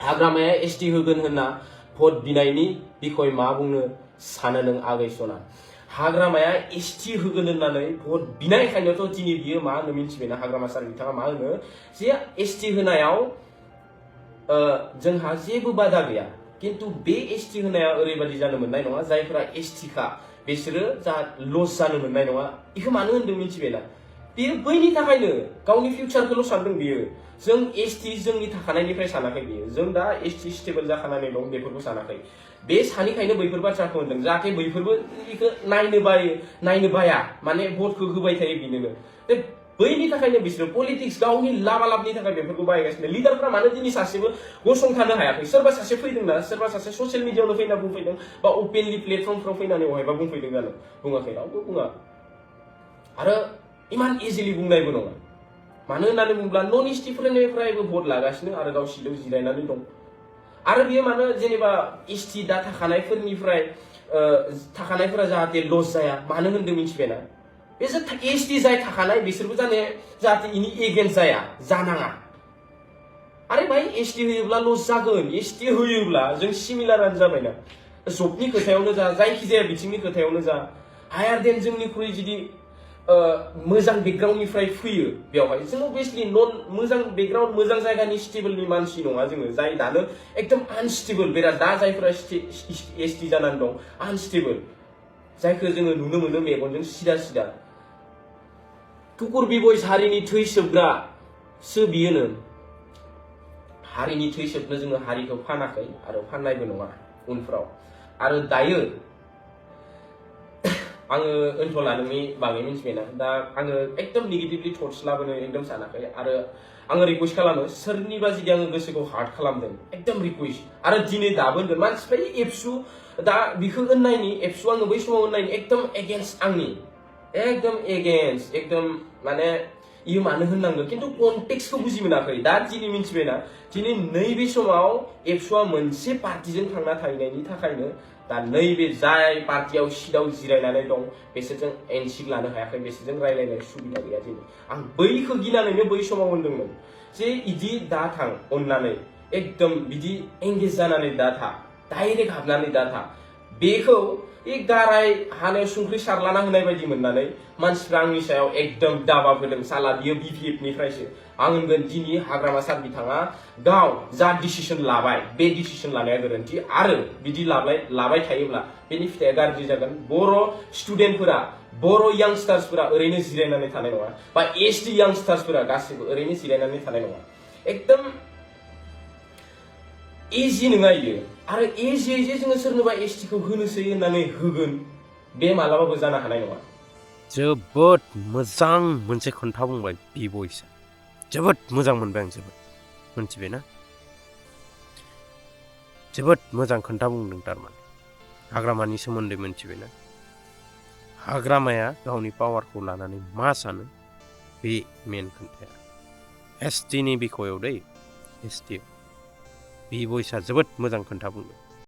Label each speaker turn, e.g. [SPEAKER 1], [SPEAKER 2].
[SPEAKER 1] हाग्रामाया एसटि होगोन होनना भट बिनायनि बिखय मा बुंनो सानो नों आगैसना हाग्रामाया एसटि होगोन होननानै भट बिनायखायनोथ' दिनै बियो मा होनो मिन्थिबायना हाग्रामा सार बिथाङा मा होनो जे एसटि होनायाव जोंहा जेबो बादा गैया किन्तु बे एसटि होनाया ओरैबादि जानो मोननाय नङा जायफोरा एसटिखा बिसोरो जा लस जानो मोननाय नङा इखौ मानो होनदों मिन्थिबायना बियो बैनि थाखायनो गावनि फिउचारखौल' सानदों बियो जों एसटि जोंनि थाखानायनिफ्राय सानाखै बियो जों दा एसटि स्टेबल जाखानानै दं बेफोरखौ सानाखै बे सानिखायनो बैफोर बाथ्राखौ होनदों जाहाथे बैफोरबो इखौ नायनो बाया माने भटखौ होबाय थायो बिनोनो बैनि थाखायनो बिसोरो पलिटिक्स गावनि लाबालाबनि थाखाय बेफोरखौ बाहायगासिनो लिडारफ्रा मानो दिनै सासेबो गसंथानो हायाखै सोरबा सासे फैदोंना सोरबा सासे ससियेल मिडियायावनो फैना बुंफैदों बा अपेनलि प्लेटफर्मफ्राव फैनानै बहायबा बुंफैदों जानो बुङाखै रावबो बुङा आरो इमान इजिलि बुंनायबो नङा मानो होननानै बुङोब्ला नन इस्टिफोरनिफ्रायबो भट लागासिनो आरो गाव सिटआव जिरायनानै दं आरो बियो मानो जेनेबा इस्टि दा थाखानायफोरा जाहाथे लस जाया मानो होनदों मिन्थिबायना बे जे एसटि जाय थाखानाय बिसोरबो जाहाथे इनि एगेन्स्ट जानाङा आरे भाई एसटि होयोब्ला लस जागोन एसटि होयोब्ला जों सिमिलारानो जाबायना जबनि खोथायावनो जा जायखिजाया बिथिंनि खोथायावनो जा हायार देन जोंनिख्रुइ जुदि मोजां बेकग्राउन्डनिफ्राय फैयो बेवहाय जों अबभियासलि नन मोजां बेकग्राउन्ड मोजां जायगानि स्टेबलनि मानसि नङा जोङो जाय दानो एकदम आनस्टेबल बिराद दा जायफोरा एसटि जानानै दं आनस्टेबल जायखौ जोङो नुनो मोनो मेगनजों सिदा कुकुर बिबयस हारिनि थै सोबग्रासो बियोनो हारिनि थै सोबनो जोङो हारिखौ फानाखै आरो फाननायबो नङा उनफ्राव आरो दायो आङो ओनथला नोंनि बागै मिन्थिबायना दा आङो एकदम नेगेटिभलि थट्स लाबोनो एकदम सानाखै आरो आङो रिक्वेस्ट खालामो सोरनिबा जुदि आङो गोसोखौ हार्ट खालामदों एकदम रिक्वेस्ट आरो दिनै दाबो होनगोन मानसिफ्रा एबसु दा बिखौ होननायनि एबसु आङो बै समाव होननायनि एकदम एगेन्स्ट आंनि एकदम एगेन्स्ट एकदम माने इयो मानो होननांगौ किन्तु कन्टेक्सखौ बुजि मोनाखै दा दिनै मिन्थिबायना दिनै नैबे समाव एबसुआ मोनसे पार्टिजों थांना थाहैनायनि थाखायनो दा नैबे जाय पार्टियाव सिटआव जिरायनानै दं बिसोरजों एनसिक लानो हायाखै बिसोरजों रायलायनाय सुबिदा गैया दिनै आं बैखौ गिनानैनो बै समाव होनदोंमोन जे इदि दा थां अननानै एकदम बिदि एंगेज जानानै दा था डाइरेक्ट हाबनानै दा था बेखौ गाराय हानायाव संख्रि सारलाना होनाय बायदि मोननानै मानसिफ्रा आंनि सायाव एकदम दाबा होदों साला बियो बिपिएफनिफ्रायसो आं होनगोन दिनै हाग्रामा सार बिथाङा गाव जा डिसिसन लाबाय बे डिसिसन लानाया गोरोन्थि आरो बिदि लाबाय थायोब्ला बेनि फिथाइया गाज्रि जागोन बर' स्टुडेन्टफोरा बर' यांस्टार्सफोरा ओरैनो जिरायनानै थानाय नङा बा एसटि यांस्टार्सफोरा गासैबो ओरैनो जिरायनानै थानाय नङा एकदम इजि नङा इयो आरो इजियै जे जोङो सोरनोबा एसटिखौ होनोसै होननानै होगोन बे मालाबाबो जानो हानाय नङा
[SPEAKER 2] जोबोद मोजां मोनसे खोन्था बुंबाय बिबयसा जोबोद मोजां मोनबाय आं जोबोद मोनथिबायना जोबोद मोजां खोन्था बुंदों थारमाने हाग्रामानि सोमोन्दै मोनथिबायना हाग्रामाया गावनि पावारखौ लानानै मा सानो बे मेन खोन्थाया एसटिनि बिखयाव दै एसटि बिबयसा जोबोद मोजां खोन्था बुंदों